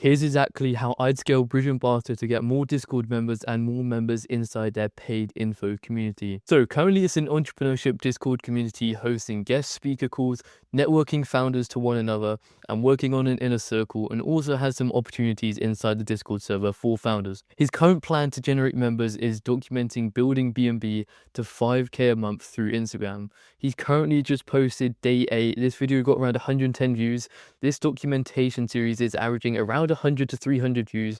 Here's exactly how I'd scale Bridge and Barter to get more Discord members and more members inside their paid info community. So currently it's an entrepreneurship Discord community hosting guest speaker calls, networking founders to one another, and working on an inner circle, and also has some opportunities inside the Discord server for founders. His current plan to generate members is documenting building BNB to 5k a month through Instagram. He's currently just posted day 8. This video got around 110 views. This documentation series is averaging around 100 to 300 views,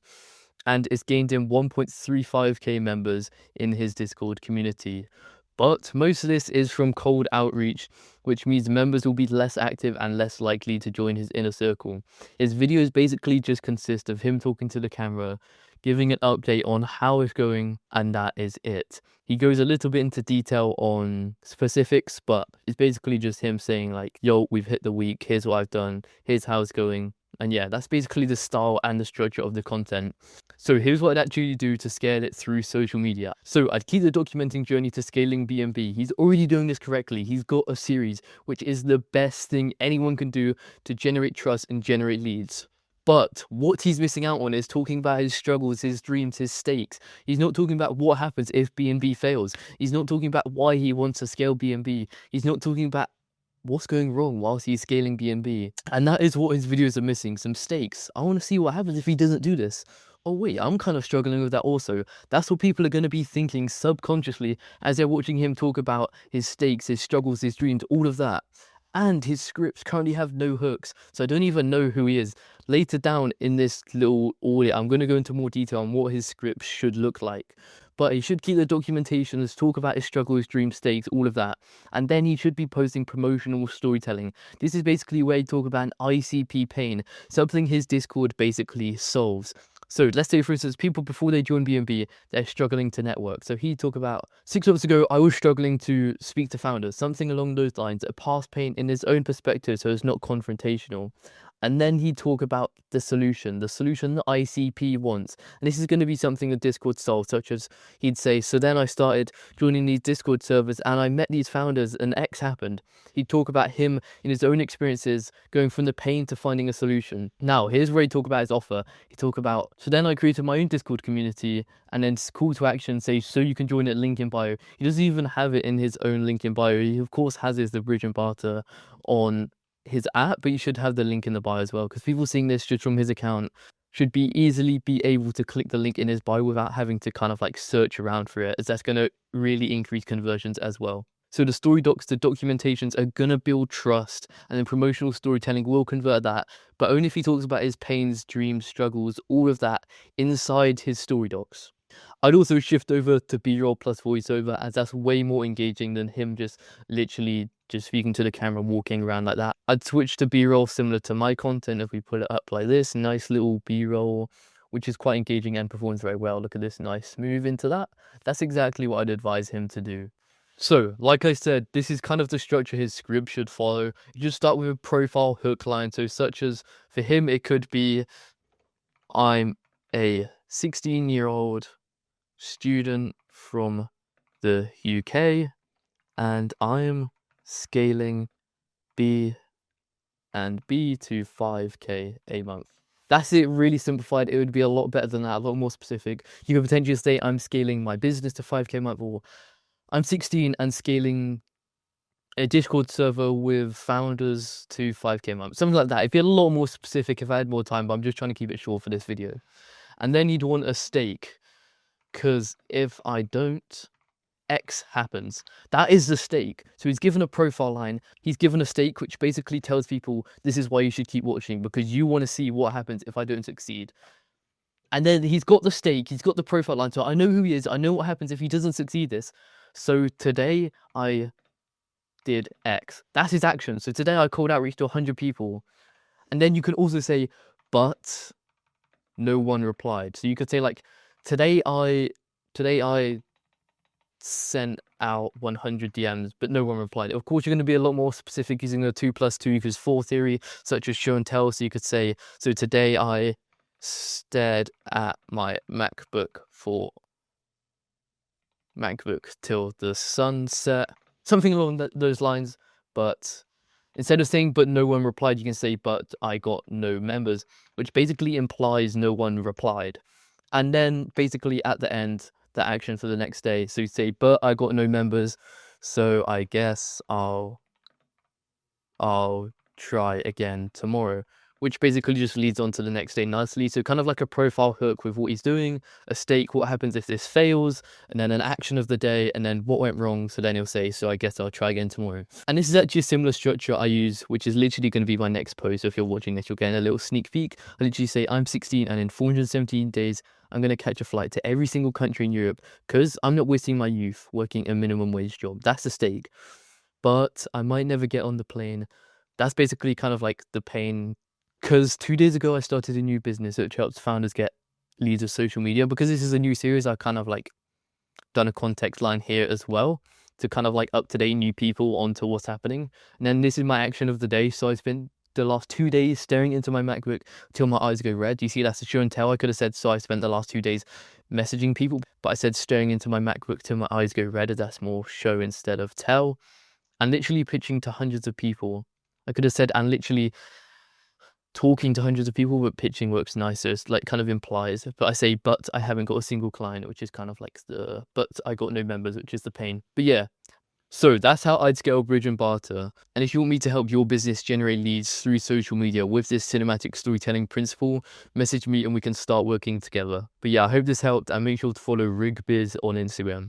and it's gained him 1.35k members in his Discord community. But most of this is from cold outreach, which means members will be less active and less likely to join his inner circle. His videos basically just consist of him talking to the camera, giving an update on how it's going, and that is it. He goes a little bit into detail on specifics, but it's basically just him saying like, yo, we've hit the week, here's what I've done, here's how it's going. And yeah, that's basically the style and the structure of the content. So here's what I'd actually do to scale it through social media. So I'd keep the documenting journey to scaling BNB. He's already doing this correctly. He's got a series, which is the best thing anyone can do to generate trust and generate leads. But what he's missing out on is talking about his struggles, his dreams, his stakes. He's not talking about what happens if BNB fails. He's not talking about why he wants to scale BNB. He's not talking about what's going wrong whilst he's scaling BNB. And that is what his videos are missing, some stakes. I want to see what happens if he doesn't do this. Oh wait, I'm kind of struggling with that also. That's what people are going to be thinking subconsciously as they're watching him talk about his stakes, his struggles, his dreams, all of that. And his scripts currently have no hooks, so I don't even know who he is. Later down in this little audit, I'm going to go into more detail on what his script should look like. But he should keep the documentation, talk about his struggles, dream stakes, all of that. And then he should be posting promotional storytelling. This is basically where he talk about an ICP pain, something his Discord basically solves. So let's say, for instance, people before they join BNB, they're struggling to network. So he talk about 6 months ago, I was struggling to speak to founders, something along those lines, a past pain in his own perspective, so it's not confrontational. And then he'd talk about the solution that ICP wants. And this is going to be something that Discord solves, such as he'd say, so then I started joining these Discord servers and I met these founders and X happened. He'd talk about him in his own experiences, going from the pain to finding a solution. Now, here's where he'd talk about his offer. He'd talk about, so then I created my own Discord community, and then call to action, say, so you can join it, link in bio. He doesn't even have it in his own link in bio. He, of course, has the Bridge and Barter on his app, but you should have the link in the bio as well, because people seeing this just from his account should be easily be able to click the link in his bio without having to kind of like search around for it, as that's going to really increase conversions as well. So the story docs, the documentations are going to build trust, and then promotional storytelling will convert that, but only if he talks about his pains, dreams, struggles, all of that inside his story docs. I'd also shift over to B-roll plus voiceover, as that's way more engaging than him just literally just speaking to the camera, walking around like that. I'd switch to B-roll similar to my content. If we put it up like this, nice little B-roll, which is quite engaging and performs very well. Look at this nice move into that. That's exactly what I'd advise him to do. So, like I said, this is kind of the structure his script should follow. You just start with a profile hook line. So such as, for him, it could be, I'm a 16-year-old student from the UK, and I'm scaling B and B to 5k a month. That's it, really simplified. It would be a lot better than that, a lot more specific. You could potentially say, I'm scaling my business to 5k a month, or I'm 16 and scaling a Discord server with founders to 5k a month. Something like that. It'd be a lot more specific if I had more time, but I'm just trying to keep it short for this video. And then you'd want a stake, because if I don't, X happens. That is the stake. So he's given a profile line, he's given a stake, which basically tells people this is why you should keep watching, because you want to see what happens if I don't succeed. And then he's got the stake, he's got the profile line, so I know who he is, I know what happens if he doesn't succeed this. So today I did X. That's his action. So today I called outreach to 100 people. And then you can also say, but no one replied. So you could say like, today I sent out 100 DMs, but no one replied. Of course, you're going to be a lot more specific using the 2 + 2 = 4 theory, such as show and tell. So you could say, so today I stared at my MacBook till the sun set, something along those lines. But Instead of saying, but no one replied, you can say, but I got no members, which basically implies no one replied. And then basically at the end, the action for the next day. So you say, but I got no members, so I guess I'll try again tomorrow, which basically just leads on to the next day nicely. So kind of like a profile hook with what he's doing, a stake, what happens if this fails, and then an action of the day, and then what went wrong. So then he'll say, so I guess I'll try again tomorrow. And this is actually a similar structure I use, which is literally going to be my next post. So if you're watching this, you're getting a little sneak peek. I literally say, I'm 16 and in 417 days, I'm going to catch a flight to every single country in Europe because I'm not wasting my youth working a minimum wage job. That's the stake. But I might never get on the plane. That's basically kind of like the pain, because 2 days ago I started a new business which helps founders get leads of social media. Because this is a new series, I kind of like done a context line here as well to kind of like up to date new people onto what's happening. And then this is my action of the day. So I spent the last 2 days staring into my MacBook till my eyes go red. You see, that's a show and tell. I could have said, so I spent the last 2 days messaging people, but I said staring into my MacBook till my eyes go red. That's more show instead of tell. And literally pitching to hundreds of people. I could have said, and literally talking to hundreds of people, but pitching works nicer. It's like kind of implies, but I say, but I haven't got a single client, which is kind of like the, but I got no members, which is the pain. But yeah, so that's how I'd scale, bridge, and barter. And if you want me to help your business generate leads through social media with this cinematic storytelling principle, message me and we can start working together. But yeah, I hope this helped, and make sure to follow RigBiz on Instagram.